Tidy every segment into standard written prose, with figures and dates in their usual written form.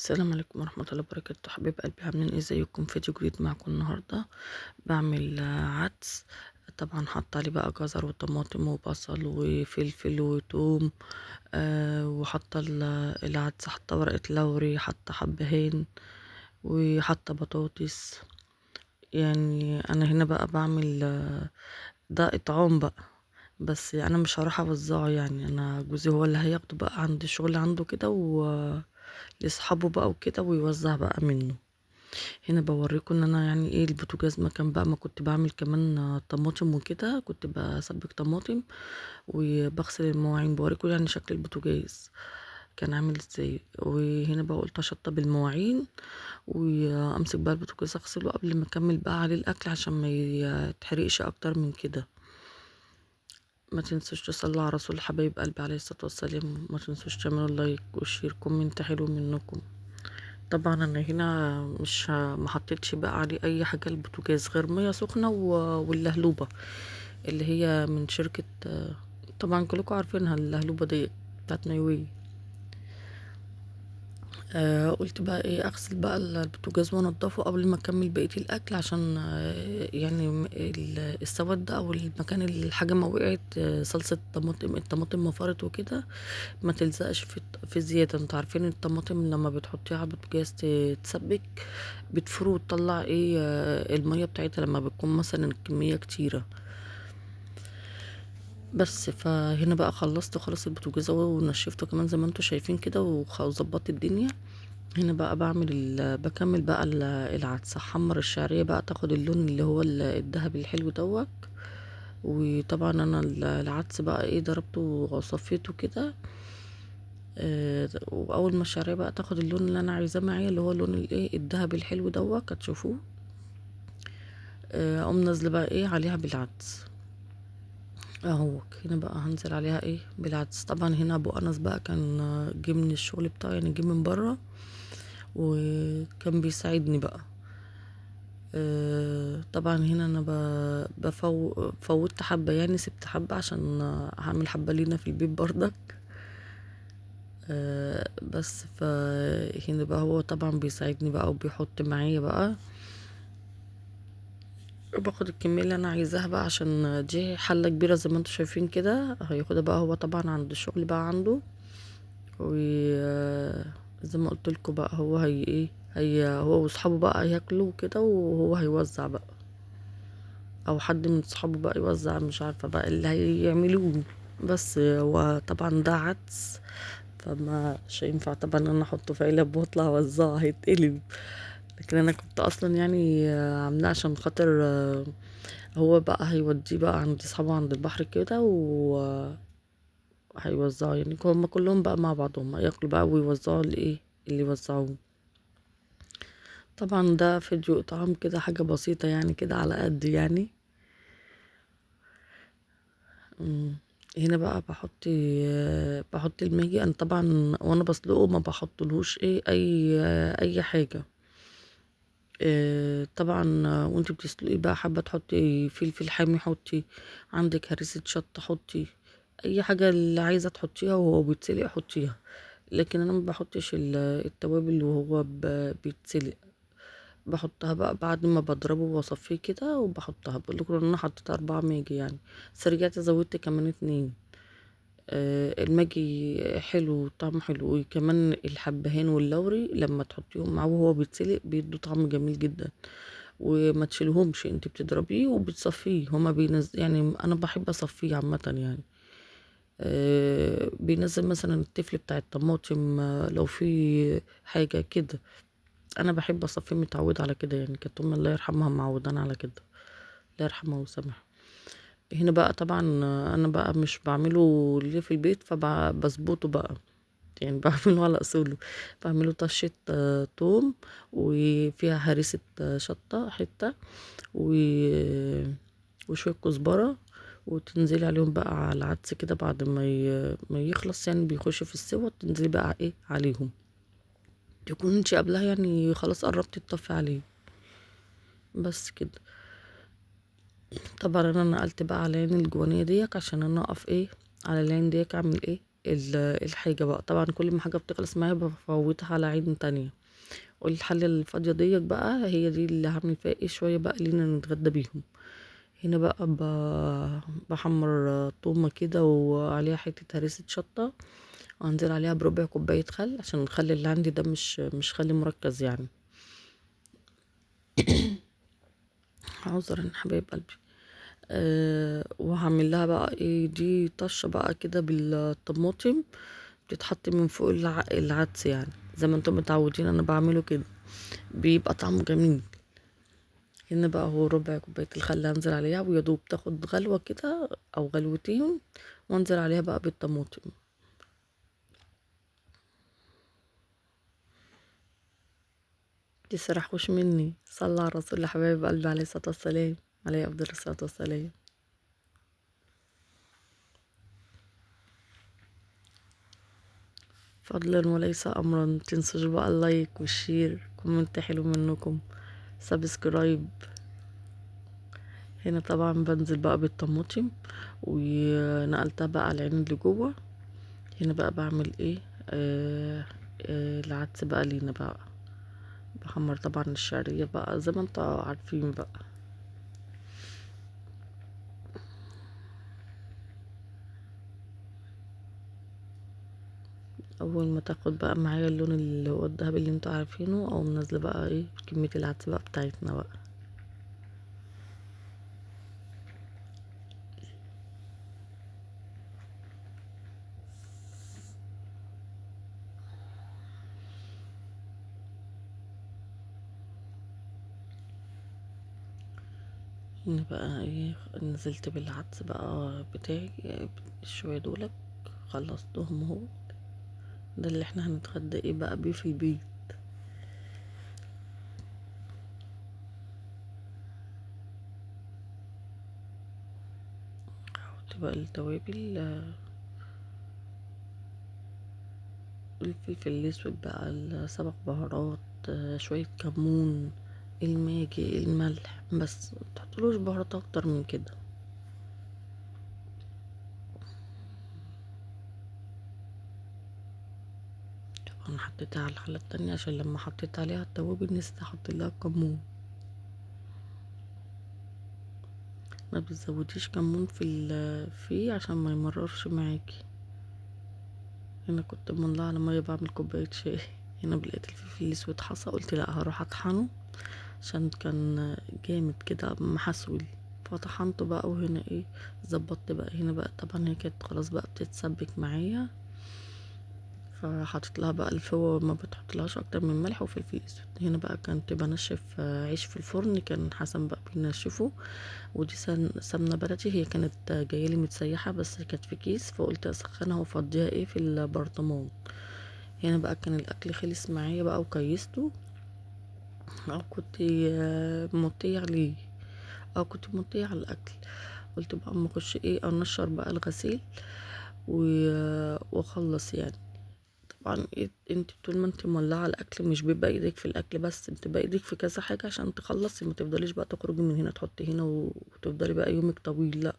السلام عليكم ورحمة الله وبركاته. حبايب قلبي، عاملين ايه؟ ازيكم؟ فيديو جديد معاكم النهاردة. بعمل عدس. طبعا حط عليه بقى جزر وطماطم وبصل وفلفل وتوم. وحاطة العدس، حاطة ورقة لوري، حاطة حبهان، وحاطة بطاطس. يعني انا هنا بقى بعمل ده اطعام بقى، بس انا مش هروح اوزعه. يعني انا جوزي هو اللي هياخده بقى عند الشغل عنده كده لاصحابه بقى وكده، ويوزع بقى منه. هنا بوريكم ان انا يعني ايه البوتاجاز مكان بقى ما كنت بعمل كمان طماطم وكده، كنت بسبك طماطم وبغسل المواعين. بوريكم يعني شكل البوتاجاز كان عامل ازاي. وهنا بقى قلت اشطب المواعين وامسك بقى البوتاجاز اغسله قبل ما اكمل بقى عليه الاكل، عشان ما يتحرقش اكتر من كده. ما تنسوش تصلوا على رسول حبايب قلبي عليه الصلاة والسلام. ما تنسوش تعملوا لايك وشير كومنت حلو منكم. طبعا انا هنا مش ما حطيتش بقى عليه اي حاجه، البوتاجاز غير ميه سخنه واللهلوبه اللي هي من شركه. طبعا كلكم عارفينها اللهلوبه دي، بتاعت نيوي. قلت بقى ايه اغسل بقى البوتاجاز وانضفه قبل ما اكمل بقيه الاكل، عشان يعني السواد ده او المكان اللي الحاجه ما وقعت، صلصه الطماطم ما فرت وكده، ما تلزقش في زياده. انتوا عارفين الطماطم لما بتحطيها على البوتاجاز تتسبك بتفرو وتطلع ايه الميه بتاعتها لما بتكون مثلا الكميه كتيره. بس فهنا بقى خلصت خلاص البوتاجاز ونشفته كمان زي ما انتوا شايفين كده، وظبطت الدنيا. هنا بقى بكمل بقى العدس. احمر الشعرية بقى تاخد اللون اللي هو الذهبي الحلو دوت. وطبعا انا العدس بقى ايه ضربته وصفيته كده. واول ما الشعرية بقى تاخد اللون اللي انا عايزاه معايا، اللي هو اللون الايه الذهبي الحلو دوت، هتشوفوه. اقوم نازله بقى ايه عليها بالعدس اهو. هنا بقى هنزل عليها ايه بالعدس. طبعا هنا ابو انس بقى كان جه من الشغل بتاعه، يعني جه من بره وكان بيساعدني بقى. طبعا هنا انا فوتت حبة، يعني سبت حبة عشان هعمل حبة لينا في البيت برضك. بس فهنا بقى هو طبعا بيساعدني بقى وبيحط معايا بقى، باخد الكمية اللي انا عايزاها بقى، عشان دي حلة كبيرة زي ما انتوا شايفين كده. هياخدها بقى هو طبعا عند الشغل بقى عنده. وزي ما قلت لكم بقى هو هي ايه هي هو واصحابه بقى هياكلوا كده، وهو هيوزع بقى، او حد من صحابه بقى يوزع، مش عارفة بقى اللي هيعملوه. بس هو طبعا ده عدس، فما مش هينفع طبعا ان انا احطه في علب واطلع اوزعه، هيتقلب. لكن انا كنت اصلا يعني عاملاه عشان خاطر هو بقى هيوديه بقى عند اصحابه عند البحر كده، وهيوزعوا يعني هما كلهم بقى مع بعضهم ياكلوا بقى ويوزعوا اللي يوزعوه. طبعا ده فيديو اطعام كده، حاجة بسيطة يعني كده على قد يعني. مم. هنا بقى بحط الماجي. انا طبعا وانا بسلقه ما بحطلهوش ايه اي حاجة. طبعا وانت بتسلقي بقى حابة تحطي فلفل حامي حطي، عندك هريسة شطة حطي، اي حاجة اللي عايزة تحطيها وهو بيتسلق حطيها. لكن انا ما بحطش التوابل وهو بيتسلق. بحطها بقى بعد ما بضربه واصفيه كده، وبحطها. بقول لكم ان انا حطيت 4 ماجي يعني، بس رجعت زودت كمان 2. الماجي حلو، طعمه حلو. وكمان الحبهان واللوري لما تحطيهم معاه وهو بيتسلق بيدوا طعم جميل جدا. وما تشيلهمش، انت بتضربيه وبتصفيه. هما يعني انا بحب اصفيه عامه يعني. بينزل مثلا التفل بتاع الطماطم، لو في حاجه كده. انا بحب اصفيه، متعوده على كده يعني. كانت امي الله يرحمها معودانا على كده، الله يرحمها ويسامحها. هنا بقى طبعا انا بقى مش بعمله ليه في البيت، فبظبطه بقى يعني بعمله على اصوله. بعمله طشة توم، وفيها هريسة شطة حتة، و... وشوية كزبرة. وتنزلي عليهم بقى على العدس كده بعد ما يخلص، يعني بيخش في السوا، تنزلي بقى ايه عليهم. تكون انتي قبلها يعني خلاص قربتي تطفي عليه. بس كده. طبعا انا نقلت بقى على العين الجوانية ديك، عشان انا اقف ايه على العين ديك اعمل ايه الحاجة بقى. طبعا كل ما حاجة بتخلص معايا بفوتها على عين تانية. والحلة الفاضية ديت بقى هي دي اللي هعمل فيها ايه شوية بقى لينا نتغدى بيهم. هنا بقى بحمر طومة كده وعليها حتة هريسة شطة، وهنزل عليها بربع كوباية خل عشان الخل اللي عندي ده مش خل مركز يعني. عذرا حبايب قلبي. وهعمل لها بقى ايه دي طشة بقى كده بالطماطم، بتتحط من فوق العدس يعني زي ما انتم متعودين انا بعمله كده، بيبقى طعمه جميل. هنا بقى هو ربع كوباية الخل هنزل عليها ويدوب تاخد غلوة كده او غلوتين، وانزل عليها بقى بالطماطم. تسرحوش مني، صلى على الرسول يا حبايب قلبي عليه الصلاة والسلام، عليه افضل الصلاة والسلام. فضلا وليس امرا، متنسوش بقى اللايك والشير، كومنت حلو منكم، سبسكرايب. هنا طبعا بنزل بقى بالطماطم ونقلتها بقى على العين اللي جوه. هنا بقى بعمل ايه العدس بقى لينا بقى، بحمر طبعا الشعرية بقى زي ما انتوا عارفين بقى. اول ما تاخد بقى معايا اللون اللي هو الذهبي اللي انتوا عارفينه، او منزله بقى ايه كمية العدس بقى بتاعتنا بقى. هنا بقى ايه نزلت بالعدس بقى بتاعي شوية دولك، خلصتهم اهو. ده اللي احنا هنتغدى ايه بقى بيه في البيت. احط بقى التوابل، الفلفل الاسود بقى، السبع بهارات، شوية كمون، الماجي، الملح، بس متحطلوش بهارات اكتر من كده. طبعا حطيتها على الحلة التانية عشان لما حطيت عليها التوابل نسيت احط لها كمون. ما بتزوديش كمون فيه عشان ما يمررش معاكي. هنا كنت مولعة على مية بعمل كوباية شاي. هنا لقيت الفلفل الاسود حصى، قلت لا هروح اطحنه عشان كان جامد كده محسول، فطحنته بقى. وهنا ايه ظبطت بقى. هنا بقى طبعا هي كانت خلاص بقى بتتسبك معايا، فحطيت لها بقى الفوة، ما بتحطلهاش اكتر من ملح وفلفل اسود. هنا بقى كنت بنشف عيش في الفرن، كان حسن بقى بينشفه. ودي سمنة بلدي، هي كانت جايلي متسيحة بس كانت في كيس، فقلت اسخنها وافضيها ايه في البرطمان. هنا بقى كان الاكل خلص معايا بقى وكيسته، او كنت مطية عليه، او كنت مطية على الاكل. قلت بقى اما اخش ايه انشر بقى الغسيل واخلص يعني. طبعا إيه انت طول ما انت مولعه الاكل مش بيبقى ايدك في الاكل بس، انت بقى ايدك في كذا حاجه عشان تخلصي، ما تفضليش بقى تخرجي من هنا تحطي هنا وتفضلي بقى يومك طويل. لا،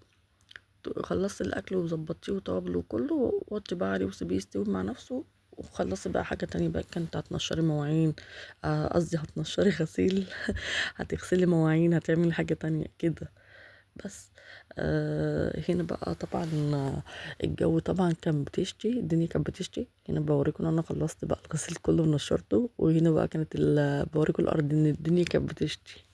خلصتي الاكل وظبطيه وتوابله وكله، وطي بقى عليه وسيبيه يستوي مع نفسه، وخلصي بقى حاجه تانية بقى. كانت هتنشري مواعين، قصدي هتنشري غسيل، هتغسلي مواعين، هتعملي حاجه تانية كده بس. هنا بقى طبعا الجو طبعا كان بتشتي، الدنيا كانت بتشتي. هنا بوريكم ان انا خلصت بقى الغسيل كله ونشرته، وهنا بقى كانت بوريكم الارض ان الدنيا كانت بتشتي.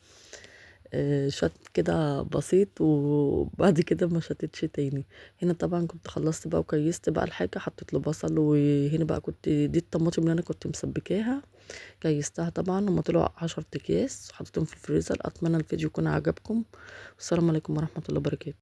شت كده بسيط وبعد كده ما شتتش تاني. هنا طبعا كنت خلصت بقى وكيست بقى الحاجة، حطيت له بصل. وهنا بقى كنت دي الطماطم اللي انا كنت مسبكاها، كيستها طبعا. هما طلعوا 10 اكياس، حطيتهم في الفريزر. اتمنى الفيديو يكون عجبكم، والسلام عليكم ورحمة الله وبركاته.